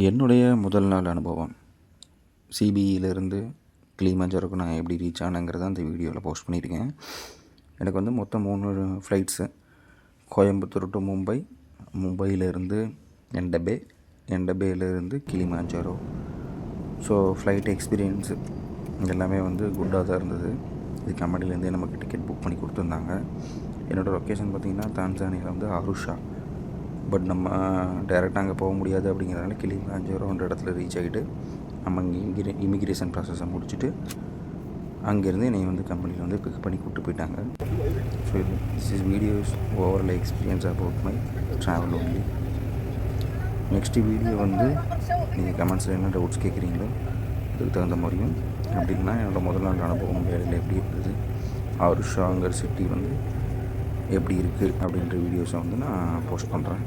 என்னுடைய முதல் நாள் அனுபவம் சிபிஇலேருந்து கிளிமஞ்சாரோக்கு நான் எப்படி ரீச் ஆனேங்கிறத அந்த வீடியோவில் போஸ்ட் பண்ணியிருக்கேன். எனக்கு வந்து மொத்தம் 3 ஃப்ளைட்ஸு. கோயம்புத்தூர் டு மும்பை, மும்பையிலேருந்து என்டபே, என்டபேலேருந்து கிளிமஞ்சாரோ. ஸோ ஃப்ளைட் எக்ஸ்பீரியன்ஸு எல்லாமே வந்து குட்டாக தான் இருந்தது. இது கம்பெனிலேருந்தே நமக்கு டிக்கெட் புக் பண்ணி கொடுத்துருந்தாங்க. என்னோடய லொக்கேஷன் பார்த்திங்கன்னா தான்சானியாவில் வந்து அருஷா. பட் நம்ம டேரெக்டாக அங்கே போக முடியாது அப்படிங்கிறதுனால கிளிமஞ்சாரோன்ற இடத்துல ரீச் ஆகிட்டு நம்ம இங்கே இமிக்ரேஷன் ப்ராசஸை முடிச்சுட்டு அங்கேருந்து என்னை வந்து கம்பெனியில் வந்து பிக் பண்ணி கூப்பிட்டு போயிட்டாங்க. So this is videos overall experience about my travel only. Next video வந்து நீங்கள் கமெண்ட்ஸில் என்ன டவுட்ஸ் கேட்குறீங்களோ அதுக்கு தகுந்த மாதிரியும், அப்படி இல்லைனா என்னோடய முதல் நாள் அனுபவம் வேலையில் எப்படி இருந்தது, அருஷாங்கிற சிட்டி வந்து எப்படி இருக்குது அப்படின்ற வீடியோஸை வந்து நான் போஸ்ட் பண்ணுறேன்.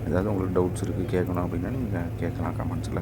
ஏதாவது உங்களுக்கு டவுட்ஸ் இருக்குது கேட்கணும் அப்படின்னா நீங்கள் கேட்கலாம் கமெண்ட்ஸில்.